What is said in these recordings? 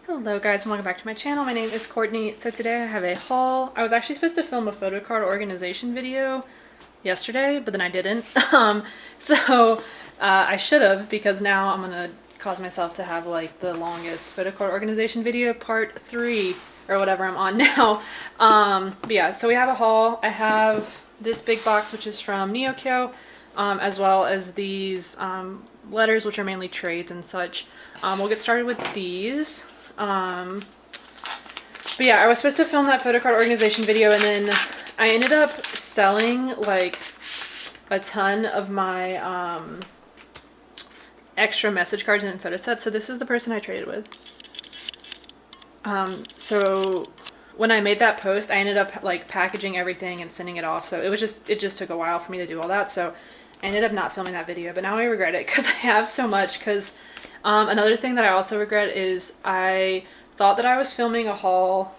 Hello guys and welcome back to my channel. My name is Courtney. So today I have a haul. I was actually supposed to film a Photocard organization video yesterday, but then I didn't. I should have, because now I'm gonna cause myself to have like the longest Photocard organization video, part 3 or whatever I'm on now. But yeah, so we have a haul. I have this big box which is from Neokyo, as well as these letters which are mainly trades and such. We'll get started with these. But yeah, I was supposed to film that Photocard organization video, and then I ended up selling like a ton of my extra message cards and photo sets. So this is the person I traded with. So when I made that post, I ended up like packaging everything and sending it off. So it just took a while for me to do all that. So I ended up not filming that video, but now I regret it because I have so much. Because another thing that I also regret is I thought that I was filming a haul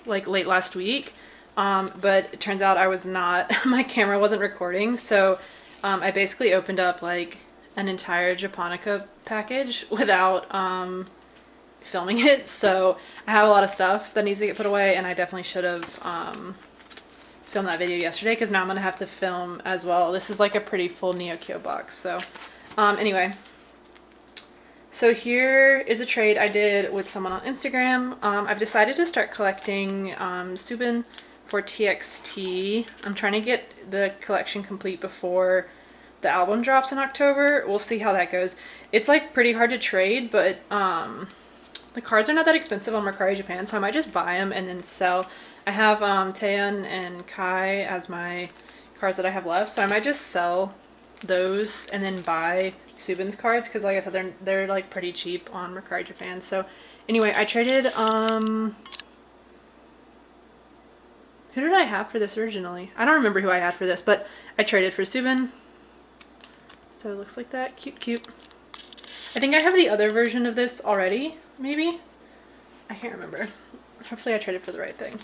like late last week, but it turns out I was not. My camera wasn't recording, so I basically opened up like an entire Japonica package without filming it. So I have a lot of stuff that needs to get put away, and I definitely should have filmed that video yesterday, because now I'm gonna have to film as well. This is like a pretty full neokyo box. So anyway. So here is a trade I did with someone on Instagram. I've decided to start collecting Subin for TXT. I'm trying to get the collection complete before the album drops in October. We'll see how that goes. It's like pretty hard to trade, but the cards are not that expensive on Mercari Japan, so I might just buy them and then sell. I have Taeyeon and Kai as my cards that I have left, so I might just sell those and then buy Subin's cards, because like I said, they're like pretty cheap on Mercari Japan. So anyway, I traded who did I have for this originally? I don't remember who I had for this, but I traded for Subin. So it looks like that. Cute. I think I have the other version of this already, maybe? I can't remember. Hopefully I traded for the right thing.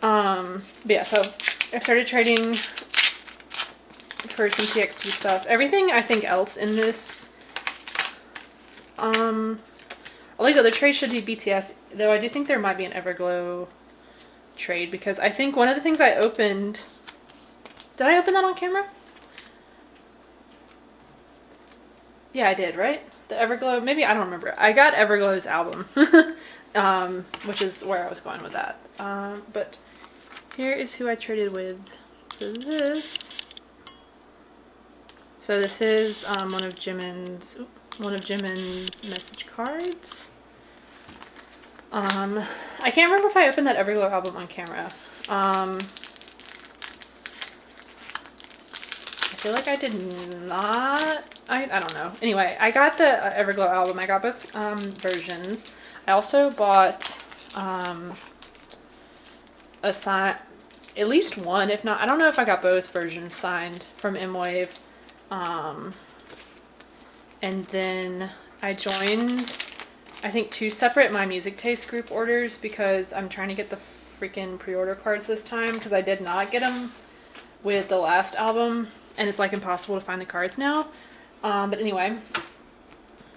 But yeah, so I started trading for some TXT stuff. Everything I think else in this, all these other trades should be BTS, though I do think there might be an Everglow trade, because I think one of the things I opened, did I open that on camera? Yeah, I did, right? The Everglow, maybe, I don't remember. I got Everglow's album, which is where I was going with that. But here is who I traded with for this. So this is one of Jimin's message cards. I can't remember if I opened that Everglow album on camera. I feel like I did not. I don't know. Anyway, I got the Everglow album. I got both versions. I also bought at least one, if not, I don't know if I got both versions signed from M-Wave. And then I joined, I think, 2 separate My Music Taste group orders, because I'm trying to get the freaking pre-order cards this time, because I did not get them with the last album, and it's like impossible to find the cards now. But anyway,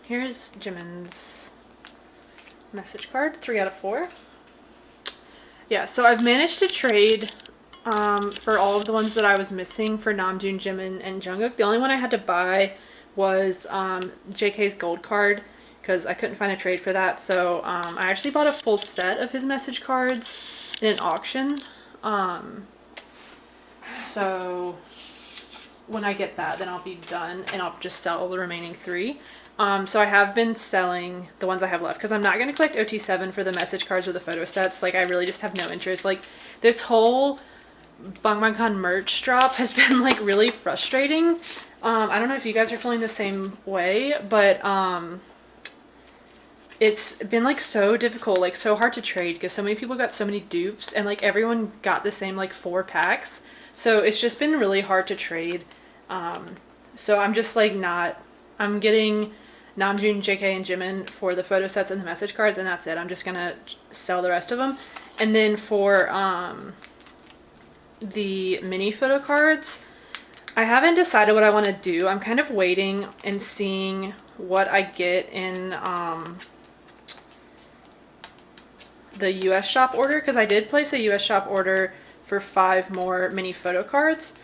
here's Jimin's message card, 3 out of 4. Yeah, so I've managed to trade for all of the ones that I was missing for Namjoon, Jimin, and Jungkook. The only one I had to buy was JK's gold card, because I couldn't find a trade for that. So I actually bought a full set of his message cards in an auction. So when I get that, then I'll be done, and I'll just sell the remaining 3. So I have been selling the ones I have left, because I'm not going to collect OT7 for the message cards or the photo sets. Like, I really just have no interest. Like, this whole Bangbankan merch drop has been like really frustrating. I don't know if you guys are feeling the same way, but it's been like so difficult, like so hard to trade, because so many people got so many dupes, and like everyone got the same like 4 packs. So it's just been really hard to trade. So I'm just like I'm getting Namjoon, JK, and Jimin for the photo sets and the message cards, and that's it. I'm just gonna sell the rest of them. And then for the mini photo cards, I haven't decided what I want to do. I'm kind of waiting and seeing what I get in the US shop order, because I did place a US shop order for 5 more mini photo cards.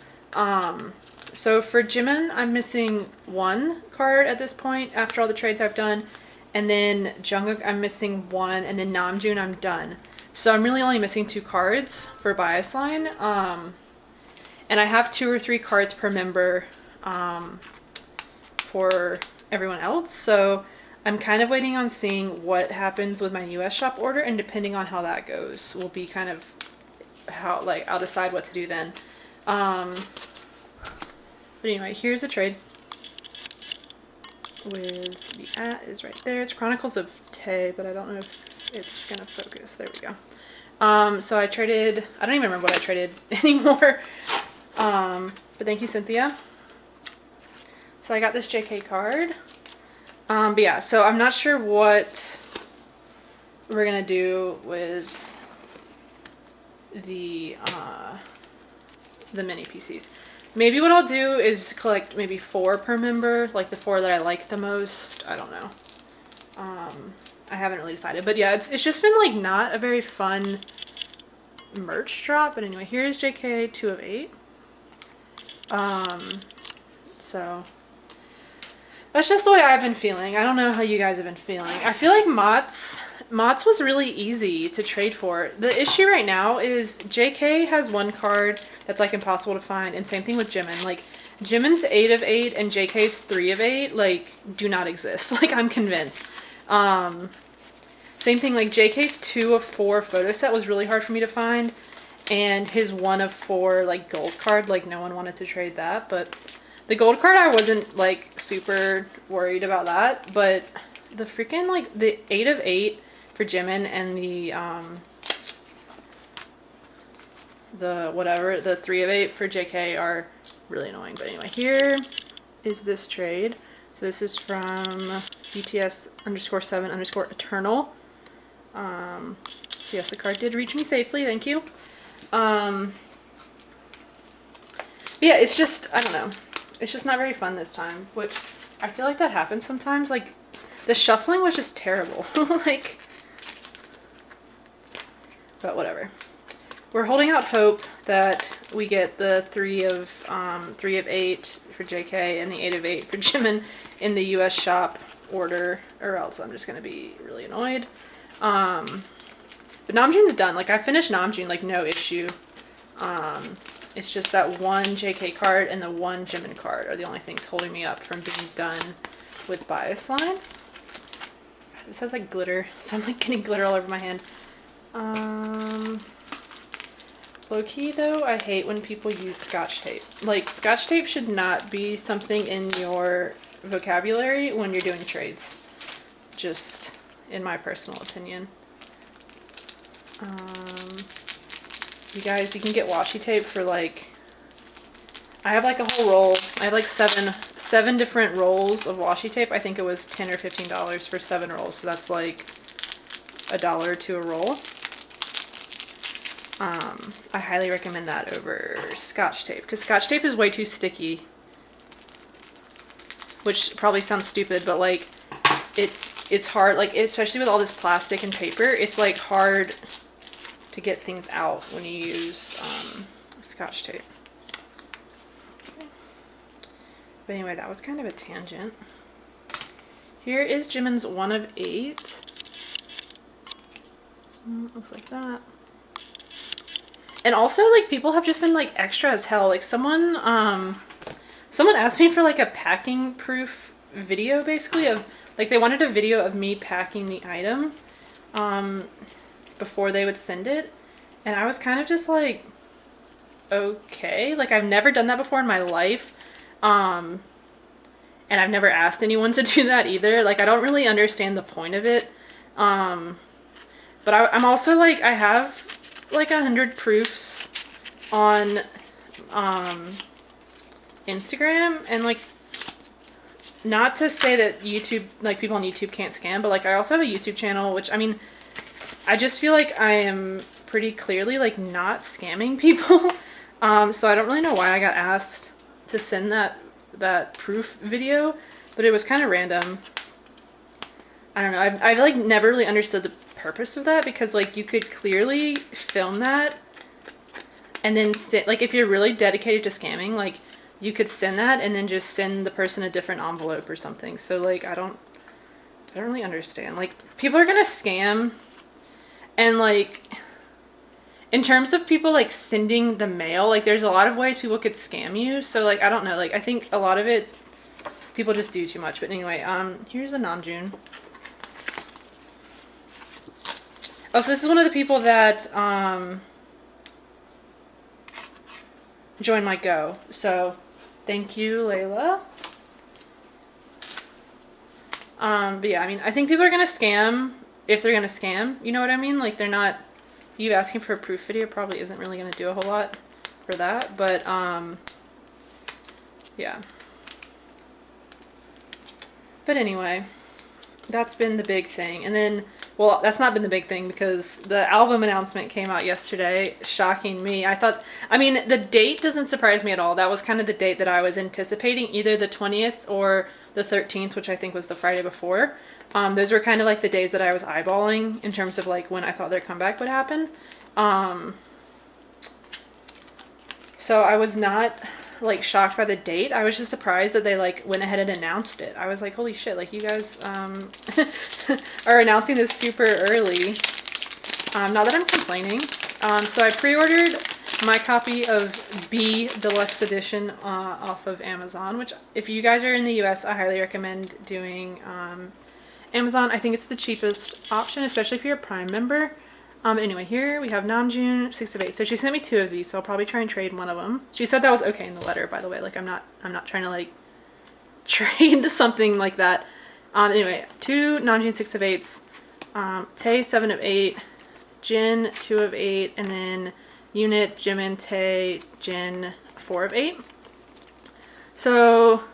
So for Jimin, I'm missing 1 card at this point after all the trades I've done. And then Jungkook, I'm missing 1. And then Namjoon, I'm done. So I'm really only missing 2 cards for Bias Line. And I have 2 or 3 cards per member for everyone else. So I'm kind of waiting on seeing what happens with my US shop order. And depending on how that goes, will be kind of how, like, I'll decide what to do then. But anyway, here's a trade with the at is right there. It's Chronicles of Tae, but I don't know if it's gonna focus. There we go. So I traded, I don't even remember what I traded anymore. But thank you, Cynthia. So I got this JK card. But yeah, so I'm not sure what we're gonna do with the mini PCs. Maybe what I'll do is collect maybe 4 per member, like the 4 that I like the most. I don't know. I haven't really decided, but yeah, it's just been like not a very fun merch drop. But anyway, here's JK 2 of 8. So that's just the way I've been feeling. I don't know how you guys have been feeling. I feel like Mott's was really easy to trade for. The issue right now is JK has 1 card that's like impossible to find, and same thing with Jimin. Like Jimin's 8 of 8 and JK's 3 of 8 like do not exist. Like I'm convinced. Same thing, like JK's 2 of 4 photo set was really hard for me to find, and his 1 of 4 like gold card, like no one wanted to trade that. But the gold card, I wasn't like super worried about that, but the freaking like the 8 of 8 for Jimin and the 3 of 8 for JK are really annoying. But anyway, here is this trade. So this is from BTS_7_eternal. So yes, the card did reach me safely. Thank you. But yeah, it's just, I don't know. It's just not very fun this time, which I feel like that happens sometimes. Like the shuffling was just terrible. Like, but whatever. We're holding out hope that we get the 3 of 8 for JK and the 8 of 8 for Jimin in the US shop order, or else I'm just gonna be really annoyed. But Namjoon's done. Like I finished Namjoon like no issue. It's just that 1 JK card and the 1 Jimin card are the only things holding me up from being done with Bias Line. This has like glitter, so I'm like getting glitter all over my hand. Low key though, I hate when people use Scotch tape. Like Scotch tape should not be something in your vocabulary when you're doing trades. Just in my personal opinion. You guys, you can get washi tape for like, I have like a whole roll. I have like seven different rolls of washi tape. I think it was $10 or $15 for 7 rolls. So that's like $1 or $2 a roll. I highly recommend that over Scotch tape because Scotch tape is way too sticky, which probably sounds stupid, but like it's hard, like especially with all this plastic and paper, it's like hard to get things out when you use Scotch tape. Okay. But anyway, that was kind of a tangent. Here is Jimin's 1 of 8. Looks like that. And also, like, people have just been, like, extra as hell. Like, someone asked me for, like, a packing proof video, basically, of, like, they wanted a video of me packing the item, before they would send it. And I was kind of just, like, okay. Like, I've never done that before in my life. And I've never asked anyone to do that either. Like, I don't really understand the point of it. But I'm also, like, I have like 100 proofs on Instagram, and like, not to say that YouTube, like people on YouTube can't scam, but like I also have a YouTube channel, which I mean, I just feel like I am pretty clearly like not scamming people. So I don't really know why I got asked to send that proof video, but it was kind of random. I don't know. I've like never really understood the purpose of that, because like you could clearly film that and then like if you're really dedicated to scamming, like you could send that and then just send the person a different envelope or something. So like I don't really understand. Like people are gonna scam, and like in terms of people like sending the mail, like there's a lot of ways people could scam you. So like I don't know, like I think a lot of it people just do too much. But anyway, here's a Namjoon. Oh, so this is one of the people that joined my Go. So thank you, Layla. But yeah, I mean, I think people are gonna scam if they're gonna scam. You know what I mean? Like they're not. You asking for a proof video probably isn't really gonna do a whole lot for that. But yeah. But anyway, that's been the big thing. And then, well, that's not been the big thing because the album announcement came out yesterday, shocking me. I mean, the date doesn't surprise me at all. That was kind of the date that I was anticipating, either the 20th or the 13th, which I think was the Friday before. Those were kind of like the days that I was eyeballing in terms of like when I thought their comeback would happen. So I was not like shocked by the date. I was just surprised that they like went ahead and announced it. I was like, holy shit, like you guys are announcing this super early. Not that I'm complaining. So I pre-ordered my copy of B Deluxe Edition off of Amazon, which if you guys are in the US, I highly recommend doing Amazon. I think it's the cheapest option, especially if you're a Prime member. Anyway, here we have Namjoon 6 of 8. So she sent me 2 of these, so I'll probably try and trade one of them. She said that was okay in the letter, by the way. Like I'm not trying to like trade something like that. Anyway, 2 Namjoon 6 of 8s, Tae 7 of 8, Jin 2 of 8, and then Unit, Jimin, Tae, Jin 4 of 8. So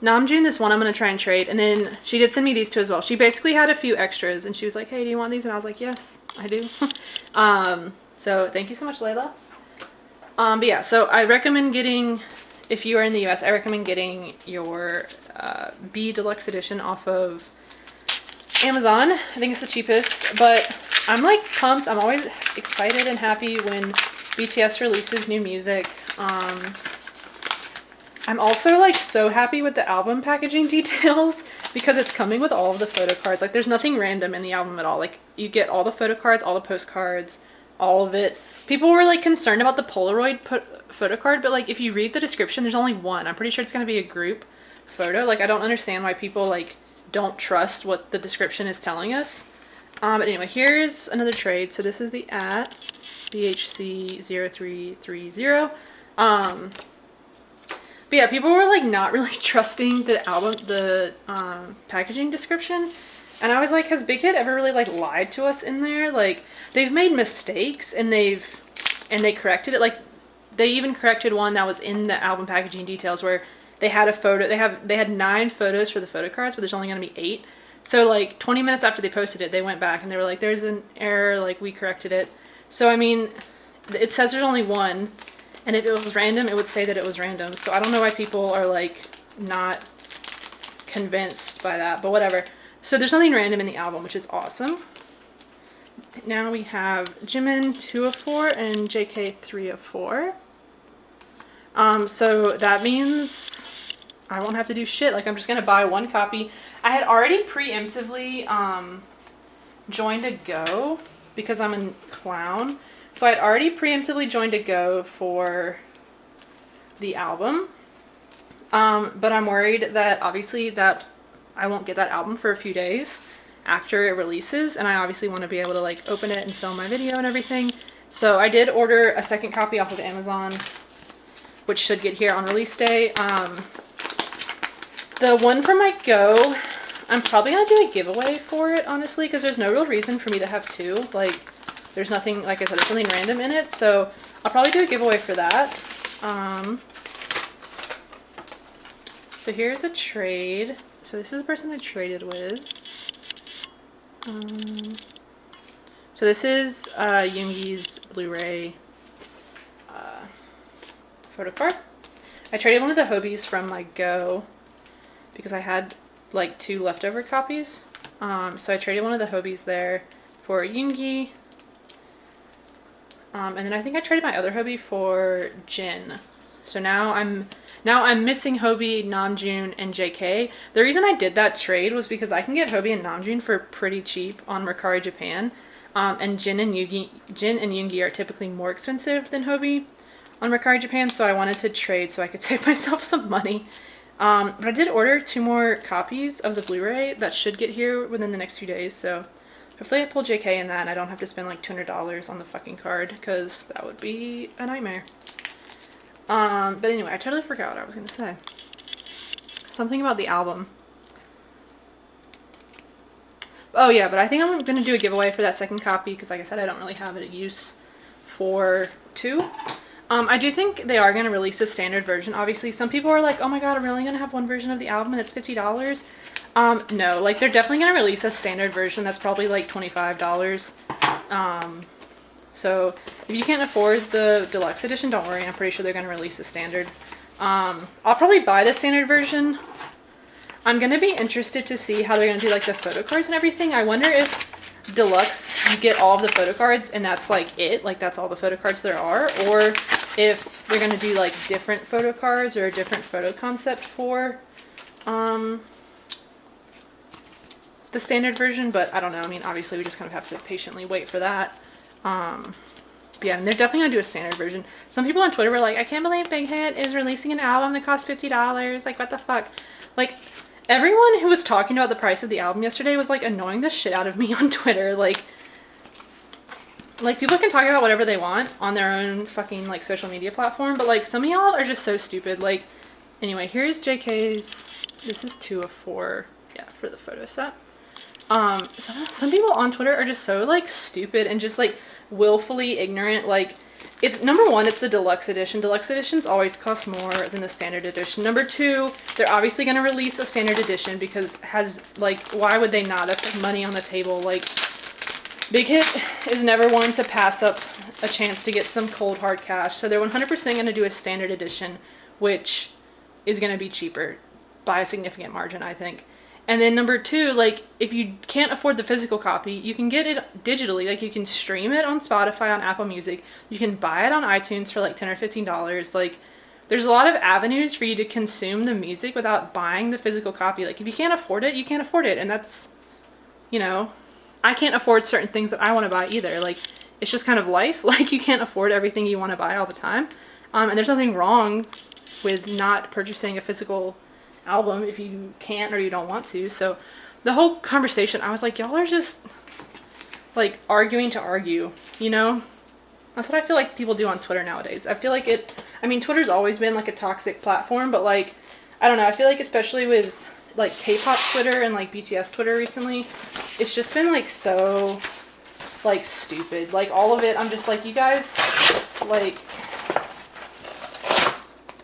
Namjoon, this one I'm going to try and trade. And then she did send me these 2 as well. She basically had a few extras and she was like, hey, do you want these? And I was like, yes, I do. So thank you so much, Layla. But yeah, so I recommend getting, if you are in the US, I recommend getting your B Deluxe Edition off of Amazon. I think it's the cheapest, but I'm like pumped. I'm always excited and happy when BTS releases new music. I'm also like so happy with the album packaging details because it's coming with all of the photo cards. Like there's nothing random in the album at all. Like you get all the photo cards, all the postcards, all of it. People were like concerned about the Polaroid photo card, but like if you read the description, there's only one. I'm pretty sure it's going to be a group photo. Like I don't understand why people like don't trust what the description is telling us. But anyway, here's another trade. So this is the at BHC0330. But yeah, people were like not really trusting the album, the packaging description. And I was like, has Big Hit ever really like lied to us in there? Like they've made mistakes and they corrected it. Like they even corrected one that was in the album packaging details where they had a photo, they had 9 photos for the photo cards, but there's only going to be 8. So like 20 minutes after they posted it, they went back and they were like, there's an error, like we corrected it. So I mean, it says there's only 1. And if it was random, it would say that it was random. So I don't know why people are like not convinced by that, but whatever. So there's nothing random in the album, which is awesome. Now we have Jimin 2 of 4 and JK 3 of 4. So that means I won't have to do shit. Like I'm just gonna buy 1 copy. I had already preemptively joined a Go because I'm a clown. So I'd already preemptively joined a Go for the album, but I'm worried that obviously that I won't get that album for a few days after it releases, and I obviously want to be able to like open it and film my video and everything. So I did order a second copy off of Amazon, which should get here on release day. The one from my Go, I'm probably going to do a giveaway for it, honestly, because there's no real reason for me to have 2. Like, there's nothing, like I said, there's something random in it, so I'll probably do a giveaway for that. So here's a trade. So this is the person I traded with. So this is Yoongi's Blu-ray photocard. I traded one of the Hobies from my Go because I had like 2 leftover copies. So I traded one of the Hobies there for Yoongi. And then I think I traded my other Hobie for Jin. So now I'm missing Hobie, Namjoon, and JK. The reason I did that trade was because I can get Hobie and Namjoon for pretty cheap on Mercari Japan. And Jin and Yoongi are typically more expensive than Hobie on Mercari Japan, so I wanted to trade so I could save myself some money. But I did order 2 more copies of the Blu-ray that should get here within the next few days, so hopefully I pull JK in that and I don't have to spend like $200 on the fucking card, because that would be a nightmare. But anyway, I totally forgot what I was going to say. Something about the album. Oh yeah, but I think I'm going to do a giveaway for that second copy, because like I said, I don't really have a use for 2. I do think they are going to release a standard version. Obviously, some people are like, oh my god, I'm really going to have one version of the album and it's $50. No, like they're definitely going to release a standard version that's probably like $25. So if you can't afford the deluxe edition, don't worry, I'm pretty sure they're going to release the standard. I'll probably buy the standard version. I'm going to be interested to see how they're going to do like the photo cards and everything. I wonder if deluxe you get all of the photo cards and that's like it, like that's all the photo cards there are, or if they're going to do like different photo cards or a different photo concept for the standard version. But I don't know, I mean obviously we just kind of have to patiently wait for that. But yeah, and they're definitely going to do a standard version. Some people on Twitter were like, I can't believe Big Hit is releasing an album that costs $50. Like, what the fuck? Like, everyone who was talking about the price of the album yesterday was like annoying the shit out of me on Twitter. Like people can talk about whatever they want on their own fucking like social media platform, but like some of y'all are just so stupid. Like, anyway, here's JK's. This is 2 of 4. Yeah, for the photo set. Some people on Twitter are just so like stupid and just like willfully ignorant. Like, it's number 1, it's the deluxe edition. Deluxe editions always cost more than the standard edition. Number 2, they're obviously going to release a standard edition because why would they not? That's like money on the table. Like, Big Hit is never one to pass up a chance to get some cold hard cash. So they're 100% going to do a standard edition, which is going to be cheaper by a significant margin, I think. And then number 2, like, if you can't afford the physical copy, you can get it digitally. Like, you can stream it on Spotify, on Apple Music. You can buy it on iTunes for like $10 or $15. Like, there's a lot of avenues for you to consume the music without buying the physical copy. Like, if you can't afford it, you can't afford it. And that's, you know, I can't afford certain things that I want to buy either. Like, it's just kind of life. Like, you can't afford everything you want to buy all the time. And there's nothing wrong with not purchasing a physical album if you can't or you don't want to. So the whole conversation, I was like, y'all are just like arguing to argue, you know? That's what I feel like people do on Twitter nowadays. I feel like Twitter's always been like a toxic platform, but like, I don't know, I feel like especially with like K-pop Twitter and like BTS Twitter recently, it's just been like so like stupid. Like all of it, I'm just like, you guys, like,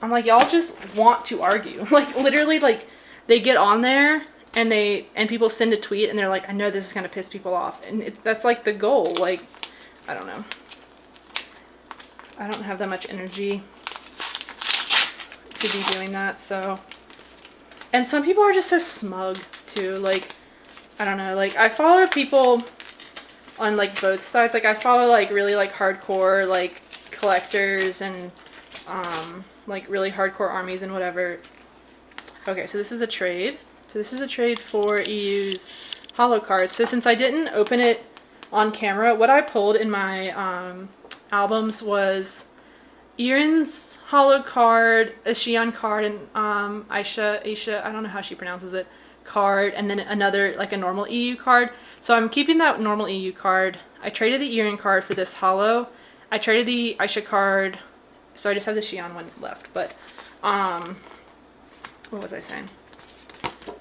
I'm like, y'all just want to argue. Like, literally, like, they get on there, and people send a tweet, and they're like, I know this is going to piss people off. And that's, like, the goal. Like, I don't know. I don't have that much energy to be doing that, so. And some people are just so smug, too. Like, I don't know. Like, I follow people on, like, both sides. Like, I follow, like, really, like, hardcore, like, collectors and, like really hardcore armies and whatever. Okay, so this is a trade. So this is a trade for EU's holo card. So since I didn't open it on camera, what I pulled in my albums was Irin's holo card, a Xi'an card, and Aisha, I don't know how she pronounces it, card, and then another, like a normal EU card. So I'm keeping that normal EU card. I traded the Irin card for this holo. I traded the Aisha card. So I just have the Xi'an one left, but, what was I saying?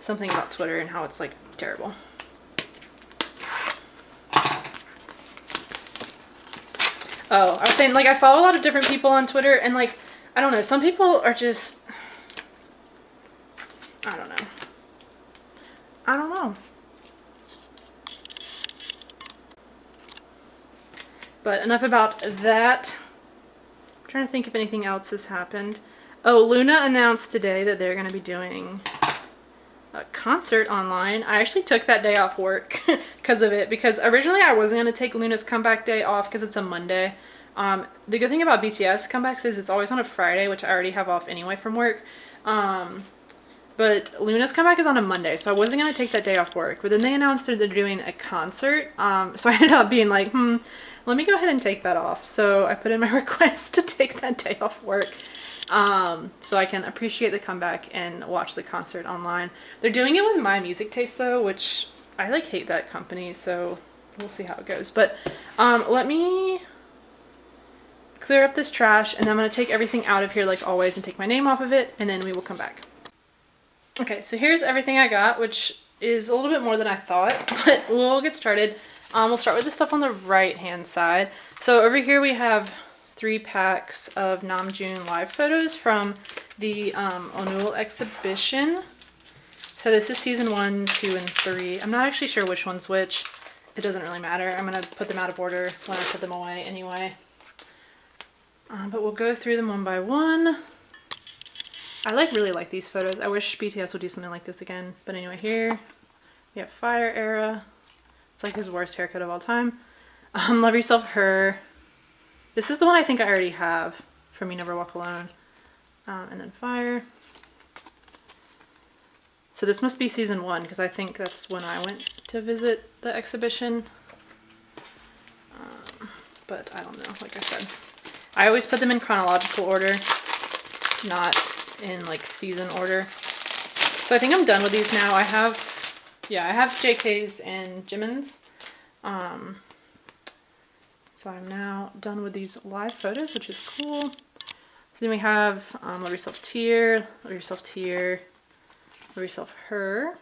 Something about Twitter and how it's, like, terrible. Oh, I was saying, like, I follow a lot of different people on Twitter, and, like, I don't know, some people are just, I don't know. But enough about that. I'm trying to think if anything else has happened. Oh, Luna announced today that they're going to be doing a concert online. I actually took that day off work because of it, because originally I wasn't going to take Luna's comeback day off because it's a Monday. The good thing about BTS comebacks is it's always on a Friday, which I already have off anyway from work. But Luna's comeback is on a Monday, so I wasn't going to take that day off work. But then they announced that they're doing a concert, so I ended up being like, let me go ahead and take that off. So I put in my request to take that day off work, so I can appreciate the comeback and watch the concert online. They're doing it with My Music Taste though, which I like hate that company, so we'll see how it goes. But let me clear up this trash, and then I'm going to take everything out of here like always and take my name off of it, and then we will come back. Okay, so here's everything I got, which is a little bit more than I thought, but we'll get started. We'll start with the stuff on the right hand side. So over here we have 3 packs of Namjoon live photos from the Onul exhibition. So this is season 1, 2, and 3. I'm not actually sure which one's which. It doesn't really matter. I'm going to put them out of order when I put them away anyway. But we'll go through them one by one. I really like these photos. I wish BTS would do something like this again. But anyway, here we have Fire Era. It's like his worst haircut of all time. Love Yourself, Her. This is the one I think I already have from You Never Walk Alone. And then Fire. So this must be season 1 because I think that's when I went to visit the exhibition. But I don't know, like I said. I always put them in chronological order, not in like season order. So I think I'm done with these now. I have JK's and Jimin's. So I'm now done with these live photos, which is cool. So then we have Love Yourself, Tear, Love Yourself, Tear, Love Yourself, Her,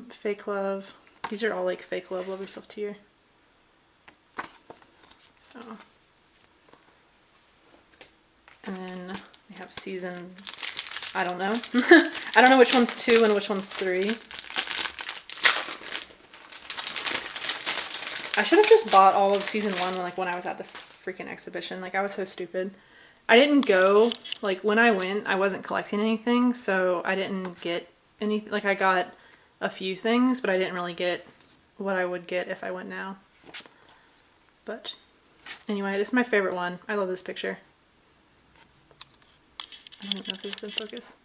Fake Love. These are all like Fake Love, Love Yourself, Tear. So, and then we have season, I don't know. I don't know which one's 2 and which one's 3. I should have just bought all of season 1 when I was at the freaking exhibition. Like, I was so stupid. I didn't go, like, when I went, I wasn't collecting anything, so I didn't get anything. Like, I got a few things, but I didn't really get what I would get if I went now. But anyway, this is my favorite one. I love this picture. I don't know if this is in focus.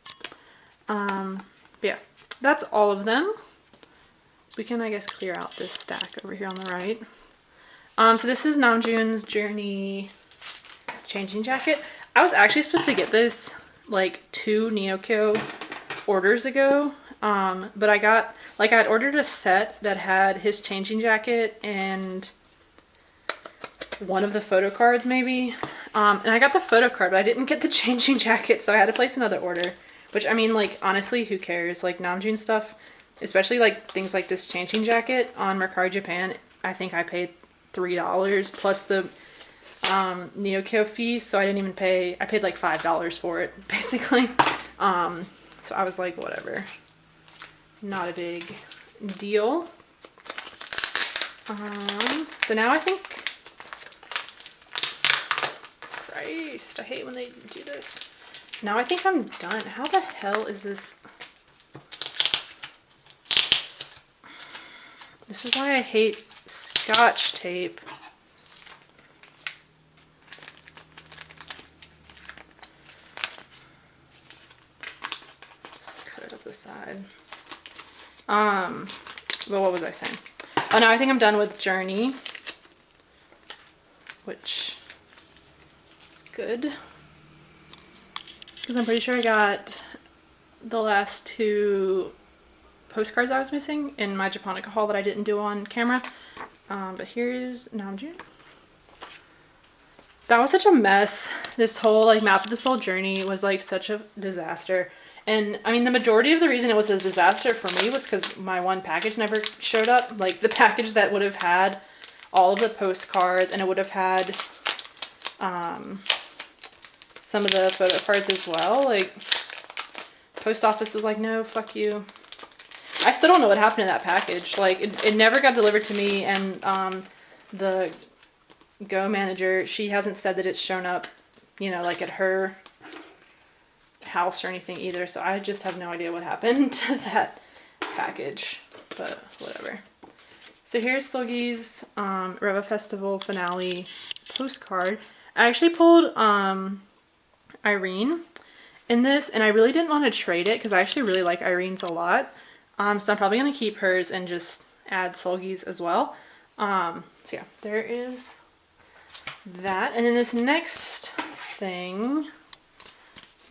But yeah, that's all of them. We can, I guess, clear out this stack over here on the right. So this is Namjoon's Journey changing jacket. I was actually supposed to get this like 2 neokyo orders ago. But I got, like, I'd ordered a set that had his changing jacket and one of the photo cards maybe. And I got the photo card, but I didn't get the changing jacket, so I had to place another order. Which, I mean, like, honestly, who cares? Like, Namjoon stuff, especially, like, things like this changing jacket on Mercari Japan, I think I paid $3 plus the neokyo fee, so I didn't even pay, I paid like $5 for it, basically. So I was like, whatever. Not a big deal. So now I think, Christ, I hate when they do this. Now I think I'm done. How the hell is this? This is why I hate Scotch tape. Just cut it up the side. Well, what was I saying? Oh, no, I think I'm done with Journey, which is good. Because I'm pretty sure I got the last 2 postcards I was missing in my Japonica haul that I didn't do on camera. But here's Namjoon. That was such a mess. This whole like map of this whole journey was like such a disaster. And I mean, the majority of the reason it was a disaster for me was because my one package never showed up. Like the package that would have had all of the postcards, and it would have had some of the photo cards as well. Like, post office was like, no, fuck you. I still don't know what happened to that package. Like, it never got delivered to me, and the Go manager, she hasn't said that it's shown up, you know, like at her house or anything either, so I just have no idea what happened to that package, but whatever. So here's Seulgi's Reva Festival finale postcard. I actually pulled Irene in this, and I really didn't want to trade it because I actually really like Irene's a lot. So I'm probably going to keep hers and just add Seulgi's as well. So yeah, there is that. And then this next thing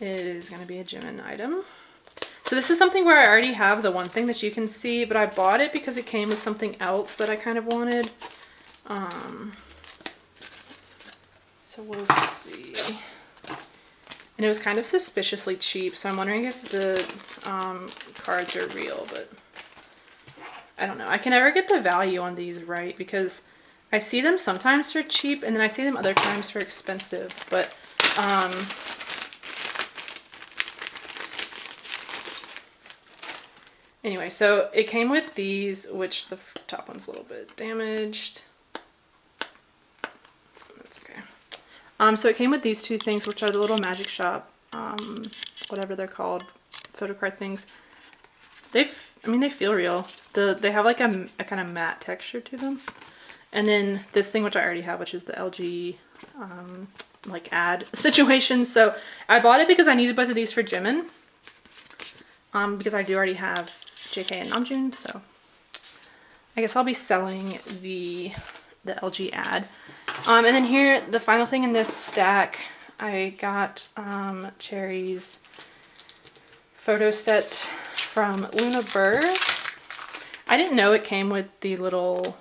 is going to be a Jimin item. So this is something where I already have the one thing that you can see, but I bought it because it came with something else that I kind of wanted. So we'll see. And it was kind of suspiciously cheap, so I'm wondering if the cards are real, but I don't know. I can never get the value on these right because I see them sometimes for cheap and then I see them other times for expensive, but anyway, so it came with these, which the top one's a little bit damaged. That's okay. So it came with these two things, which are the little Magic Shop, whatever they're called, photocard things. I mean, they feel real. They have like a kind of matte texture to them. And then this thing, which I already have, which is the LG, like ad situation. So I bought it because I needed both of these for Jimin. Because I do already have JK and Namjoon, so I guess I'll be selling the LG ad. And then here, the final thing in this stack, I got Cherry's photo set from Luna Burr. I didn't know it came with the little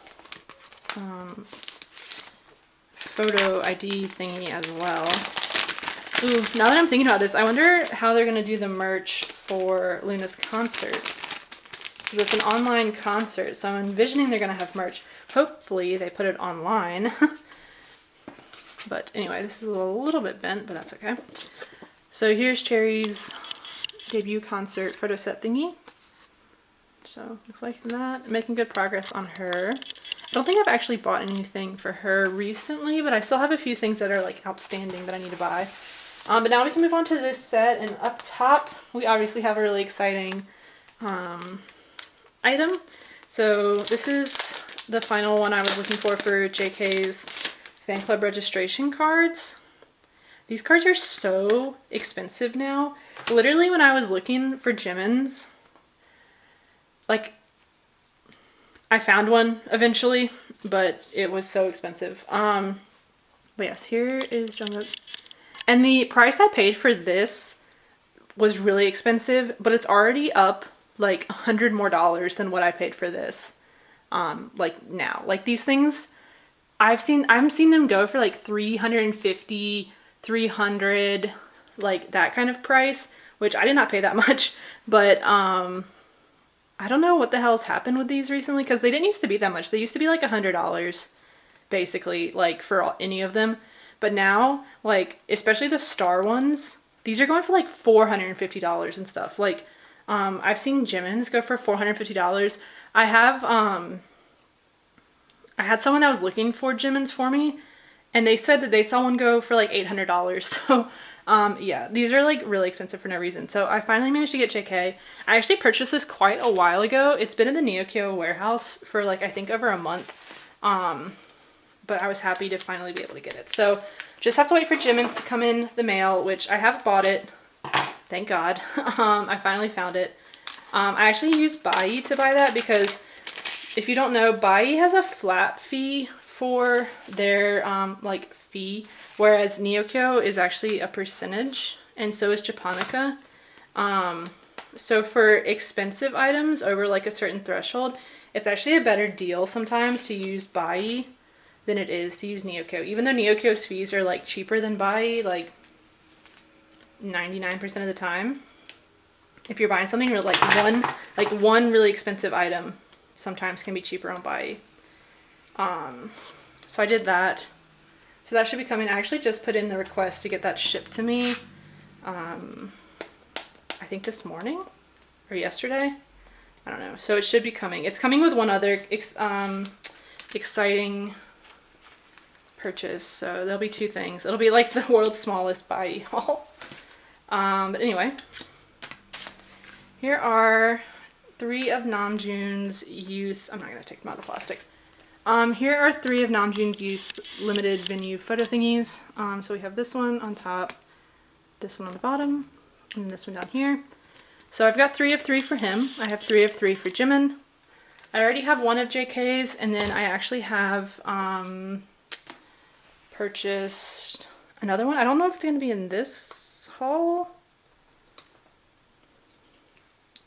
photo ID thingy as well. Ooh, now that I'm thinking about this, I wonder how they're gonna do the merch for Luna's concert. Because it's an online concert, so I'm envisioning they're gonna have merch. Hopefully they put it online. But anyway, this is a little bit bent, but that's okay. So here's Cherry's debut concert photo set thingy. So looks like that. Making good progress on her. I don't think I've actually bought anything for her recently, but I still have a few things that are like outstanding that I need to buy. But now we can move on to this set, and up top we obviously have a really exciting item. So this is the final one I was looking for JK's fan club registration cards. These cards are so expensive now. Literally when I was looking for Jimin's, like, I found one eventually, but it was so expensive. But yes, here is Jungkook. And the price I paid for this was really expensive, but it's already up like $100 more than what I paid for this. Like now, like these things, I've seen them go for like 350, 300, like that kind of price, which I did not pay that much, but I don't know what the hell's happened with these recently, because they didn't used to be that much. They used to be like $100 basically, like for any of them. But now, like, especially the star ones, these are going for like $450 and stuff. Like, I've seen Jimin's go for $450. I had someone that was looking for Jimin's for me, and they said that they saw one go for like $800. So, yeah, these are like really expensive for no reason. So I finally managed to get JK. I actually purchased this quite a while ago. It's been in the neokyo warehouse for like, I think over a month. But I was happy to finally be able to get it. So just have to wait for Jimin's to come in the mail, which I have bought it. Thank God. I finally found it. I actually used Bai to buy that because if you don't know, Bai has a flat fee for their like fee, whereas neokyo is actually a percentage, and so is Japonica. So for expensive items over like a certain threshold, it's actually a better deal sometimes to use Bai than it is to use neokyo. Even though neokyo's fees are like cheaper than Bai, like 99% of the time. If you're buying something like one really expensive item, sometimes can be cheaper on Bai. So I did that. So that should be coming. I actually just put in the request to get that shipped to me. I think this morning or yesterday. I don't know. So it should be coming. It's coming with one other exciting purchase. So there'll be two things. It'll be like the world's smallest Bai haul. But anyway, here are 3 of Namjoon's youth. I'm not gonna take them out of the plastic. Here are 3 of Namjoon's youth limited venue photo thingies. So we have this one on top, this one on the bottom, and this one down here. So I've got 3 of 3 for him. I have 3 of 3 for Jimin. I already have 1 of JK's, and then I actually have purchased another one. I don't know if it's going to be in this haul.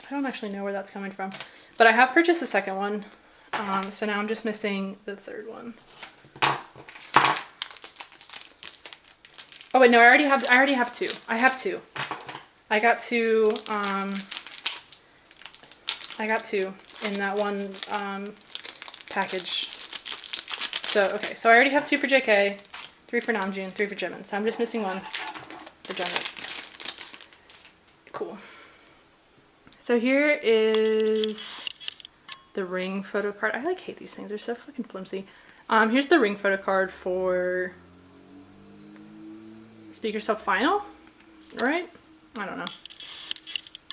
I don't actually know where that's coming from. But I have purchased a second one. So now I'm just missing the third one. Oh wait, no, I already have 2. I have 2. I got 2 in that one package. So okay, so I already have 2 for JK, 3 for Namjoon, 3 for Jimin. So I'm just missing 1 for Jungkook. Cool. So here is the ring photo card. I like hate these things. They're so fucking flimsy. Here's the ring photo card for Speak Yourself Final, right? I don't know.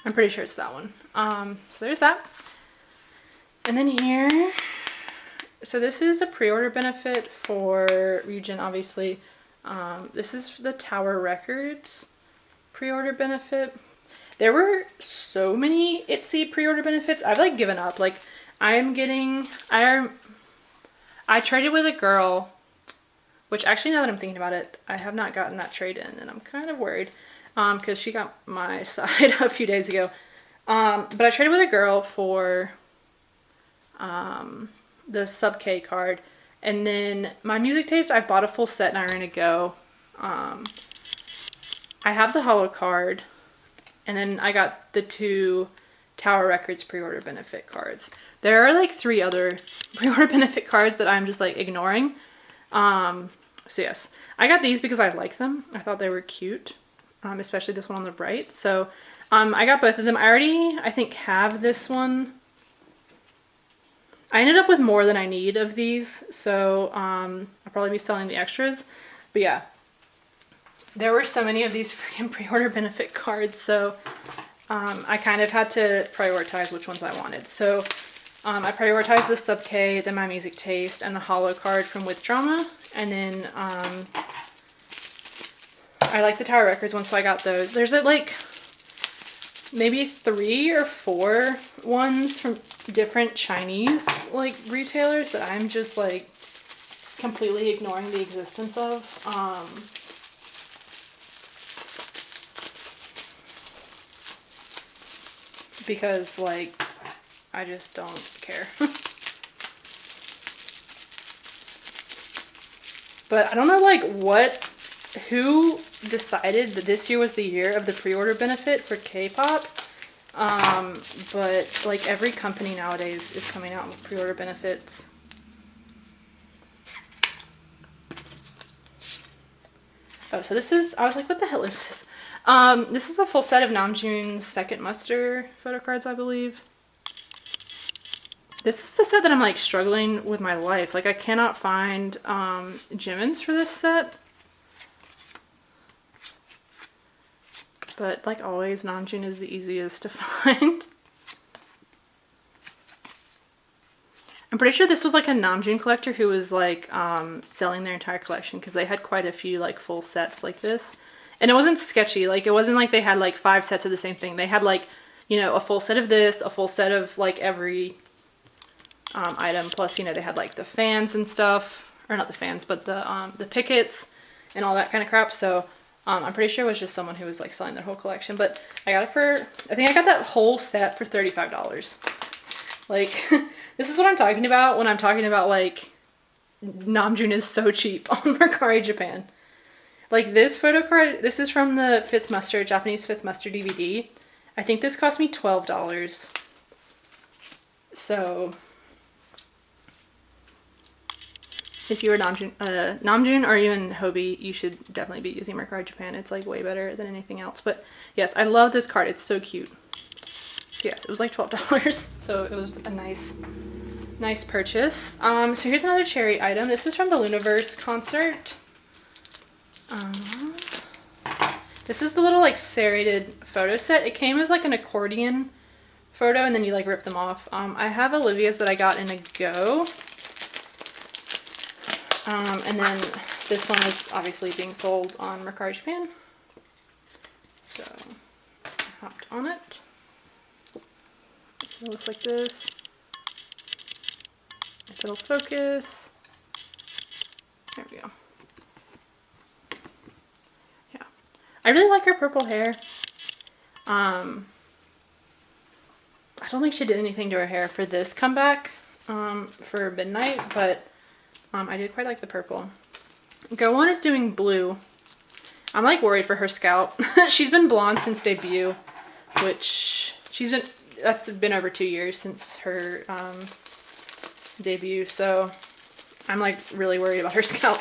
I'm pretty sure it's that one. So there's that. And then here, so this is a pre-order benefit for Region, obviously. This is the Tower Records pre-order benefit. There were so many ITZY pre-order benefits. I've like given up. Like I traded with a girl, which actually now that I'm thinking about it, I have not gotten that trade in and I'm kind of worried because she got my side a few days ago. But I traded with a girl for the sub K card, and then my music taste, I bought a full set and I ran a go. I have the holo card, and then I got the 2 Tower Records pre-order benefit cards. There are like 3 other pre-order benefit cards that I'm just like ignoring. So yes, I got these because I like them. I thought they were cute, especially this one on the right. So I got both of them. I already, I think, have this one. I ended up with more than I need of these, so I'll probably be selling the extras. But yeah, there were so many of these freaking pre-order benefit cards, so I kind of had to prioritize which ones I wanted. So I prioritized the sub K, then my music taste, and the holo card from With Drama. And then I like the Tower Records one, so I got those. There's like maybe 3 or 4 ones from different Chinese like retailers that I'm just like completely ignoring the existence of. Because like I just don't care. But I don't know like who decided that this year was the year of the pre-order benefit for K-pop. But like every company nowadays is coming out with pre-order benefits. Oh, so this is, I was like, what the hell is this? This is a full set of Namjoon's second muster photo cards, I believe. This is the set that I'm like struggling with my life. Like I cannot find Jimin's for this set. But like always, Namjoon is the easiest to find. I'm pretty sure this was like a Namjoon collector who was like selling their entire collection because they had quite a few like full sets like this. And it wasn't sketchy. Like it wasn't like they had like 5 sets of the same thing. They had like, you know, a full set of this, a full set of like every item. Plus, you know, they had like the fans and stuff, or not the fans, but the pickets and all that kind of crap. So I'm pretty sure it was just someone who was like selling their whole collection. But I got it for, I think I got that whole set for $35. Like, this is what I'm talking about when I'm talking about like Namjoon is so cheap on Mercari Japan. Like this photo card, this is from the Fifth Muster, Japanese Fifth Muster DVD. I think this cost me $12. So if you were Namjoon or even Hobie, you should definitely be using Mercari Japan. It's like way better than anything else. But yes, I love this card. It's so cute. So yes, it was like $12. So it was a nice purchase. So here's another cherry item. This is from the Luniverse concert. This is the little like serrated photo set. It came as like an accordion photo and then you like rip them off. I have Olivia's that I got in a go. And then this one is obviously being sold on Mercari Japan. So I hopped on it. It looks like this. If it'll focus. There we go. Yeah. I really like her purple hair. I don't think she did anything to her hair for this comeback for Midnight, but I did quite like the purple. Girl 1 is doing blue. I'm like worried for her scalp. She's been blonde since debut, which that's been over 2 years since her debut, so I'm like really worried about her scalp.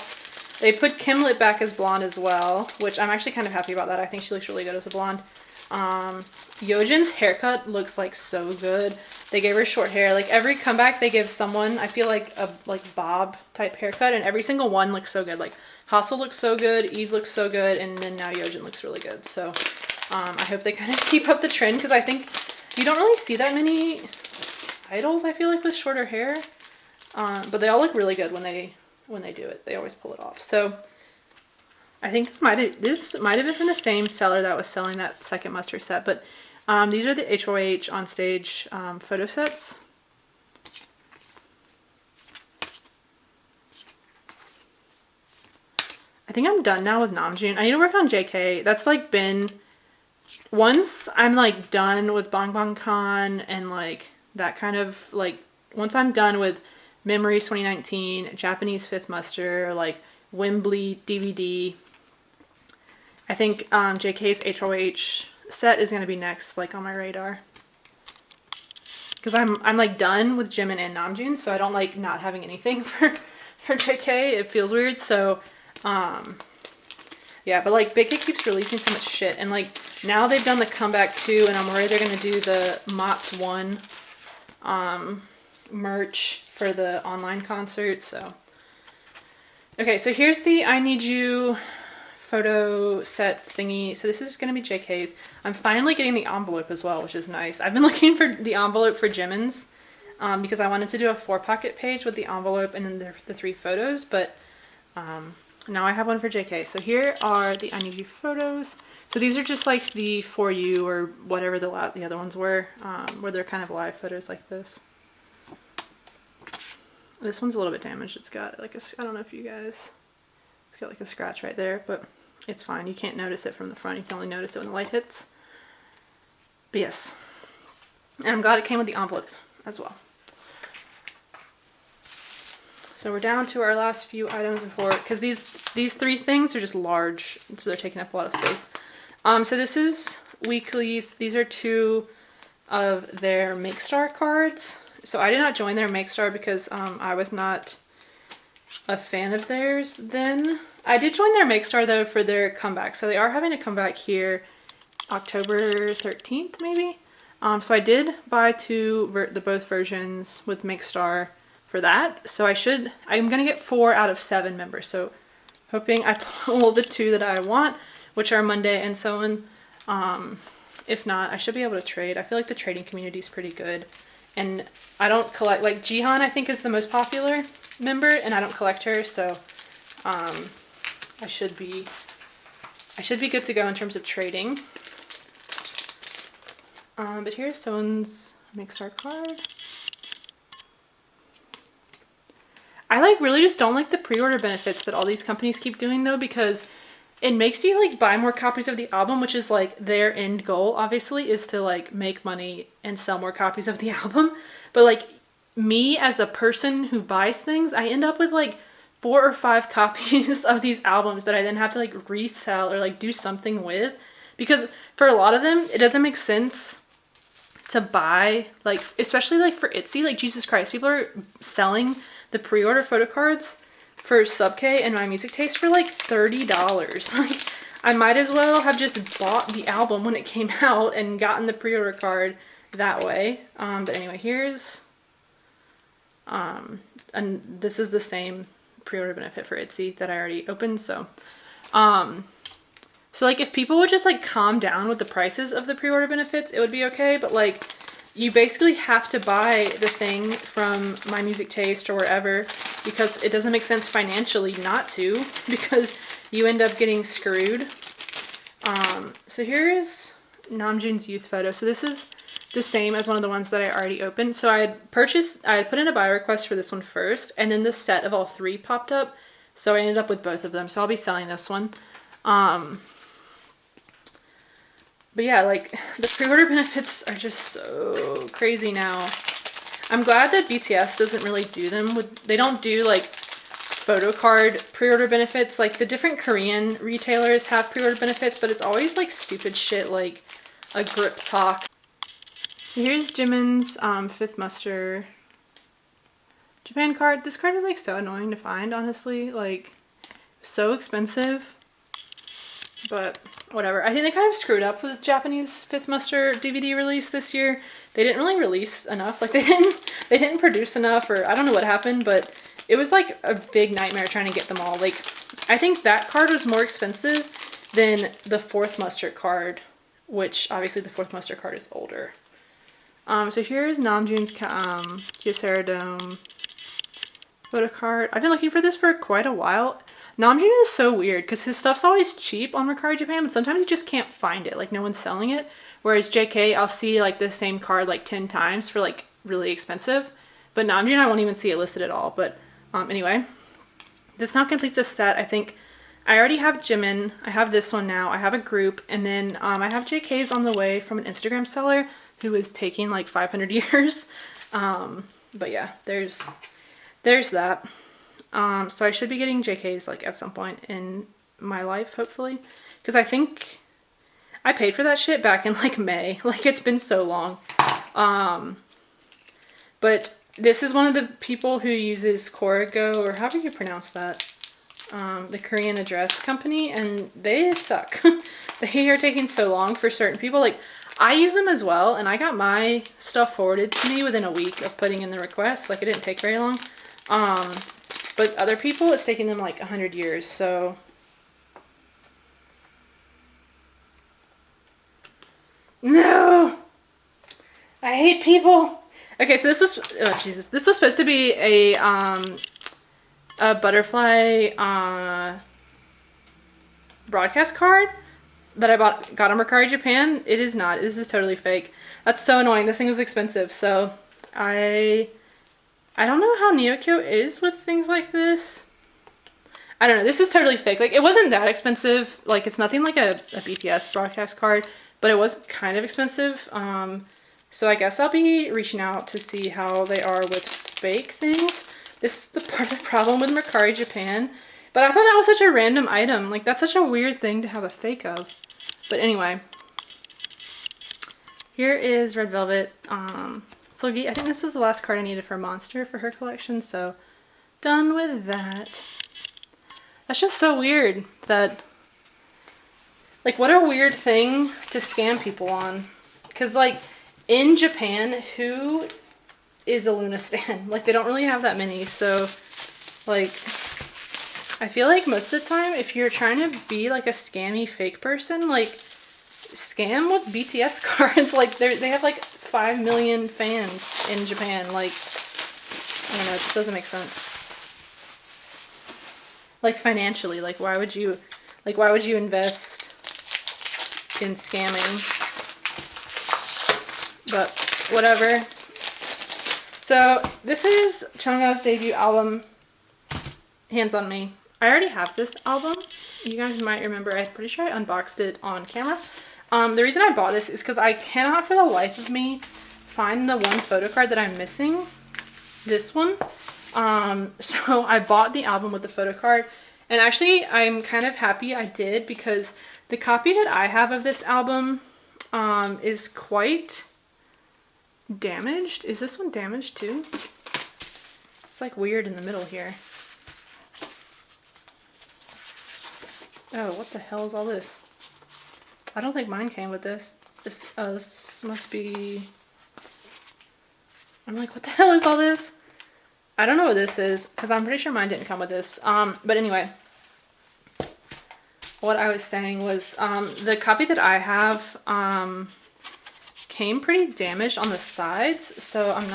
They put Kimlet back as blonde as well, which I'm actually kind of happy about that. I think she looks really good as a blonde. Yeojin's haircut looks like so good. They gave her short hair. Like every comeback they give someone, I feel like a bob type haircut, and every single one looks so good. Like Hassel looks so good, Eve looks so good, and then now Yeojin looks really good. So I hope they kind of keep up the trend, because I think you don't really see that many idols, I feel like, with shorter hair. But they all look really good when they do it. They always pull it off. So I think this might have been from the same seller that was selling that second mustard set, but these are the HOH on stage photo sets. I think I'm done now with Namjoon. I need to work on JK. That's like been, once I'm like done with Bang Bang Con and like that kind of like, once I'm done with Memories 2019, Japanese Fifth Muster, like Wembley DVD, I think JK's HOH set is going to be next, like on my radar. Because I'm like done with Jimin and Namjoon, so I don't like not having anything for JK. It feels weird, so yeah, but like Big Hit keeps releasing so much shit, and like now they've done the comeback too, and I'm worried they're going to do the Mott's 1 merch for the online concert, so. Okay, so here's the I Need You photo set thingy. So this is going to be JK's. I'm finally getting the envelope as well, which is nice. I've been looking for the envelope for Jimin's because I wanted to do a 4-pocket page with the envelope and then the 3 photos, but now I have one for JK. So here are the I Need You photos. So these are just like the For You or whatever the other ones were, where they're kind of live photos like this. This one's a little bit damaged. It's got like I don't know if you guys, it's got like a scratch right there, but it's fine. You can't notice it from the front. You can only notice it when the light hits. But yes. And I'm glad it came with the envelope as well. So we're down to our last few items before, because these 3 things are just large, so they're taking up a lot of space. So this is weeklies. These are 2 of their Makestar cards. So I did not join their Makestar because I was not a fan of theirs then. I did join their Makestar though for their comeback. So they are having a comeback here October 13th maybe. So I did buy both versions with Makestar for that. So I'm going to get 4 out of 7 members. So hoping I pull the 2 that I want, which are Monday and so on. If not, I should be able to trade. I feel like the trading community is pretty good. And I don't collect, like Jihan I think is the most popular member, and I don't collect her, so I should be good to go in terms of trading. But here's someone's Makestar card. I like really just don't like the pre-order benefits that all these companies keep doing though, because it makes you like buy more copies of the album, which is like their end goal obviously is to like make money and sell more copies of the album. But like me as a person who buys things, I end up with like 4 or 5 copies of these albums that I then have to like resell or like do something with, because for a lot of them it doesn't make sense to buy, like especially like for Etsy, like Jesus Christ, people are selling the pre-order photo cards for Sub K and My Music Taste for like $30. Like I might as well have just bought the album when it came out and gotten the pre-order card that way. But anyway, here's and this is the same pre-order benefit for Etsy that I already opened. So So like if people would just like calm down with the prices of the pre-order benefits, it would be okay. But like you basically have to buy the thing from My Music Taste or wherever because it doesn't make sense financially not to, because you end up getting screwed. So here is Namjoon's youth photo. So this is the same as one of the ones that I already opened. So I had put in a buy request for this one first, and then the set of all 3 popped up. So I ended up with both of them. So I'll be selling this one. But yeah, like the pre-order benefits are just so crazy now. I'm glad that BTS doesn't really do them they don't do like Photocard pre-order benefits. Like the different Korean retailers have pre-order benefits, but it's always like stupid shit like a grip talk. Here's Jimin's 5th muster Japan card. This card is like so annoying to find, honestly. Like so expensive. But whatever. I think they kind of screwed up with Japanese 5th muster DVD release this year. They didn't really release enough. Like they didn't produce enough, or I don't know what happened, but it was like a big nightmare trying to get them all. Like I think that card was more expensive than the 4th muster card, which obviously the 4th muster card is older. So here's Namjoon's Kyocera Dome Photocard. I've been looking for this for quite a while. Namjoon is so weird because his stuff's always cheap on Mercari Japan, but sometimes you just can't find it. Like no one's selling it. Whereas JK, I'll see like the same card like 10 times for like really expensive. But Namjoon, I won't even see it listed at all. But anyway, this now completes the set. I think I already have Jimin. I have this one now. I have a group. And then I have JK's on the way from an Instagram seller who is taking like 500 years. But yeah, there's that. So I should be getting JK's like at some point in my life, hopefully. Because I think I paid for that shit back in like May. Like it's been so long. But this is one of the people who uses Corigo, or however you pronounce that. The Korean address company, and they suck. They are taking so long for certain people. Like I use them as well, and I got my stuff forwarded to me within a week of putting in the request. Like it didn't take very long. But other people, it's taking them like 100 years, so. No! I hate people! Okay, so this was, oh Jesus, this was supposed to be a butterfly, broadcast card that I got on Mercari Japan. It is not. This is totally fake. That's so annoying. This thing was expensive, so I don't know how neokyo is with things like this. I don't know. This is totally fake. Like, it wasn't that expensive. Like, it's nothing like a BTS broadcast card, but it was kind of expensive. So I guess I'll be reaching out to see how they are with fake things. This is the part of the problem with Mercari Japan. But I thought that was such a random item. Like, that's such a weird thing to have a fake of. But anyway. Here is Red Velvet. Seulgi. I think this is the last card I needed for Monster for her collection, so done with that. That's just so weird that, like, what a weird thing to scam people on. Because, like, in Japan, who is a Luna stan? Like, they don't really have that many, so, like, I feel like most of the time, if you're trying to be, like, a scammy fake person, like, scam with BTS cards. Like, they have, like, 5 million fans in Japan. Like, I don't know, it just doesn't make sense. Like, financially, like, why would you invest in scamming? But, whatever. So, this is Chungha's debut album, Hands on Me. I already have this album. You guys might remember, I'm pretty sure I unboxed it on camera. The reason I bought this is because I cannot for the life of me find the one photo card that I'm missing. This one. So I bought the album with the photo card. And actually, I'm kind of happy I did, because the copy that I have of this album is quite damaged. Is this one damaged too? It's like weird in the middle here. Oh, what the hell is all this? I don't think mine came with this. This must be... I'm like, what the hell is all this? I don't know what this is, because I'm pretty sure mine didn't come with this. But anyway. what I was saying was the copy that I have came pretty damaged on the sides, so I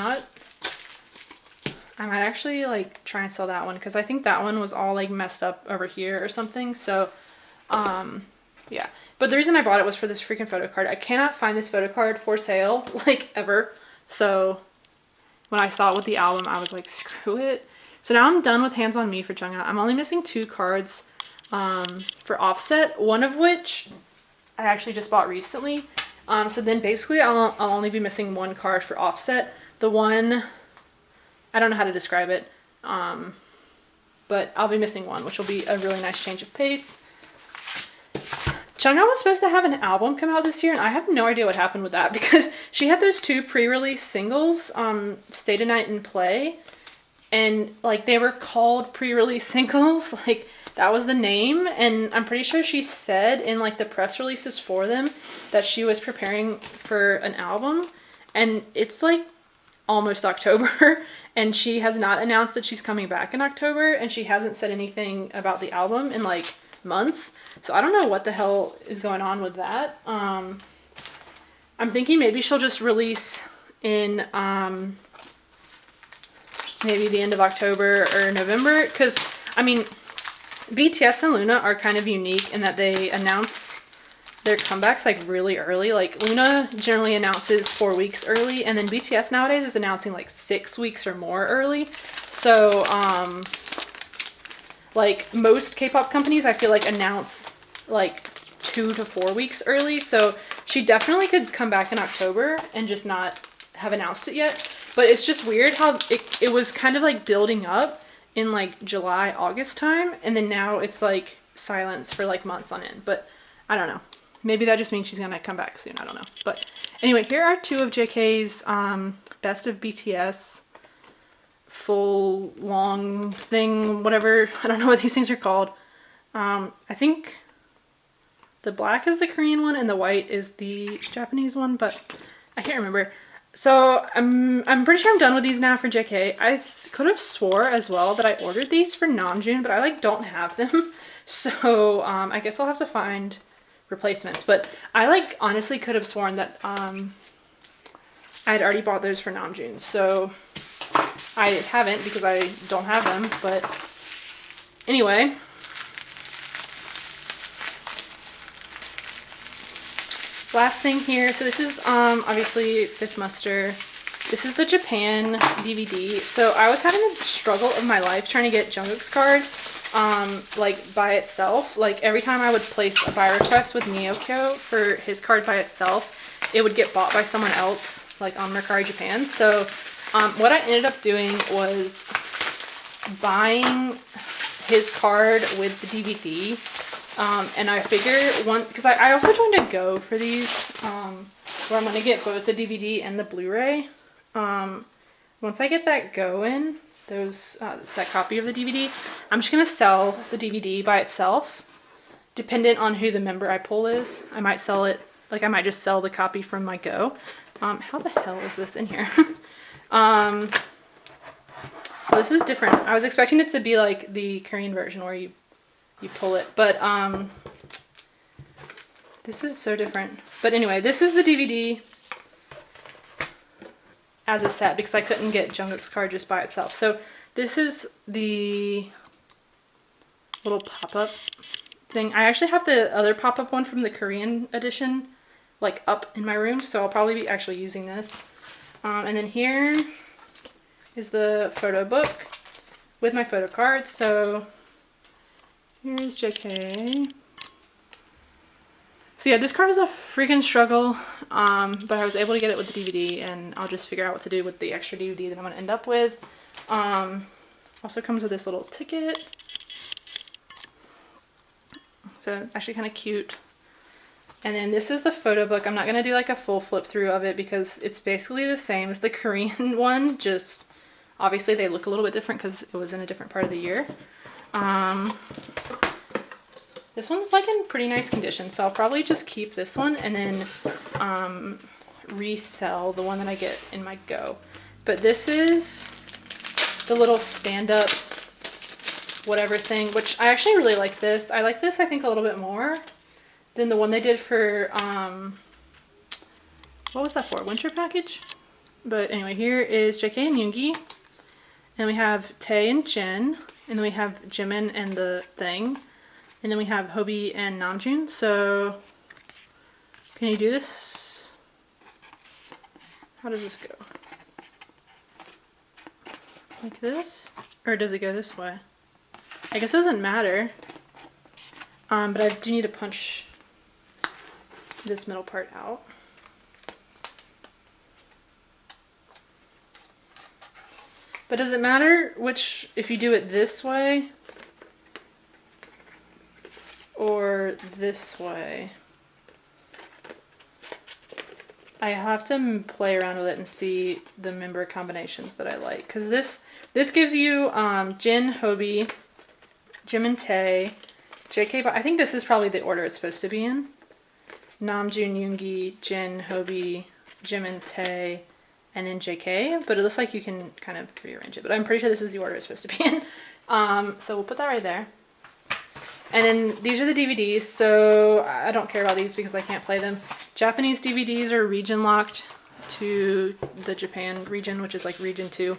might actually like try and sell that one because I think that one was all like messed up over here or something. So yeah, but the reason I bought it was for this freaking photo card. I cannot find this photo card for sale like ever, so when I saw it with the album I was like, screw it. So now I'm done with Hands on Me for Jungha. I'm only missing 2 cards for Offset, one of which I actually just bought recently. So then basically I'll only be missing 1 card for Offset. The one, I don't know how to describe it, but I'll be missing 1, which will be a really nice change of pace. Jungha was supposed to have an album come out this year, and I have no idea what happened with that because she had those 2 pre-release singles, Stay Tonight and Play, and like they were called pre-release singles, like that was the name, and I'm pretty sure she said in like the press releases for them that she was preparing for an album, and it's like almost October and she has not announced that she's coming back in October, and she hasn't said anything about the album in like months. So I don't know what the hell is going on with that. I'm thinking maybe she'll just release in maybe the end of October or November, because I mean BTS and Luna are kind of unique in that they announce their comebacks like really early. Like Luna generally announces 4 weeks early, and then BTS nowadays is announcing like 6 weeks or more early. So like most K-pop companies I feel like announce like 2 to 4 weeks early. So she definitely could come back in October and just not have announced it yet. But it's just weird how it was kind of like building up in like July, August time, and then now it's like silence for like months on end. But I don't know. Maybe that just means she's gonna come back soon. I don't know. But anyway, here are 2 of JK's Best of BTS full long thing, whatever. I don't know what these things are called. I think the black is the Korean one and the white is the Japanese one, but I can't remember. So I'm pretty sure I'm done with these now for JK. I could have swore as well that I ordered these for Namjoon, but I like don't have them. So I guess I'll have to find replacements. But I like honestly could have sworn that I had already bought those for Namjoon. So I haven't because I don't have them. But anyway. Last thing here, so this is obviously Fifth Muster. This is the Japan DVD. So I was having the struggle of my life trying to get Jungkook's card like by itself. Like every time I would place a buy request with neokyo for his card by itself, it would get bought by someone else like on Mercari Japan. So what I ended up doing was buying his card with the DVD. And I figure because I also joined a Go for these, where I'm going to get both the DVD and the Blu-ray. Once I get that going, that copy of the DVD, I'm just going to sell the DVD by itself, dependent on who the member I pull is. I might sell it, like I might just sell the copy from my Go. How the hell is this in here? Well, this is different. I was expecting it to be like the Korean version where you pull it, but this is so different. But anyway, this is the DVD as a set because I couldn't get Jungkook's card just by itself. So this is the little pop-up thing. I actually have the other pop-up one from the Korean edition like up in my room, so I'll probably be actually using this. And then here is the photo book with my photo cards. So here's JK. So yeah, this card is a freaking struggle, but I was able to get it with the DVD, and I'll just figure out what to do with the extra DVD that I'm going to end up with. Also comes with this little ticket. So actually kind of cute. And then this is the photo book. I'm not going to do like a full flip through of it because it's basically the same as the Korean one, just obviously they look a little bit different because it was in a different part of the year. This one's like in pretty nice condition, so I'll probably just keep this one and then resell the one that I get in my Go. But this is the little stand-up whatever thing, which I actually really like this. I like this, I think, a little bit more than the one they did for, what was that for? Winter package? But anyway, here is JK and Yoongi. And we have Tae and Jin. And then we have Jimin and the thing. And then we have Hobi and Namjoon. So, can you do this? How does this go? Like this? Or does it go this way? I guess it doesn't matter. But I do need to punch this middle part out. But does it matter which, if you do it this way or this way? I have to play around with it and see the member combinations that I like. Because this gives you Jin, Hobi, Jimin, Tae, JK, but I think this is probably the order it's supposed to be in. Namjoon, Yoongi, Jin, Hobi, Jimin, Tae, and then JK, but it looks like you can kind of rearrange it, but I'm pretty sure this is the order it's supposed to be in. So we'll put that right there. And then these are the DVDs, so I don't care about these because I can't play them. Japanese DVDs are region locked to the Japan region, which is like region 2.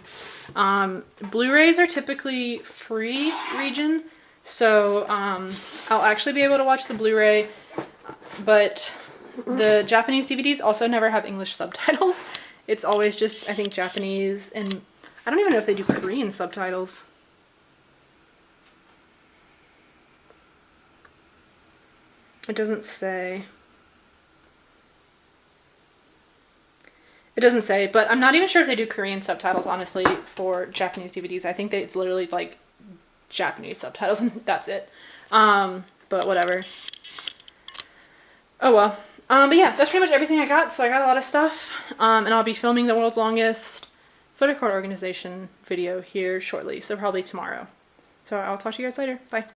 Blu-rays are typically free region, so I'll actually be able to watch the Blu-ray, but the Japanese DVDs also never have English subtitles. It's always just, I think, Japanese, and I don't even know if they do Korean subtitles. It doesn't say. It doesn't say, but I'm not even sure if they do Korean subtitles, honestly, for Japanese DVDs. I think that it's literally like Japanese subtitles and that's it. But whatever. Oh well. But yeah, that's pretty much everything I got. So I got a lot of stuff. And I'll be filming the world's longest Photocard organization video here shortly. So probably tomorrow. So I'll talk to you guys later. Bye.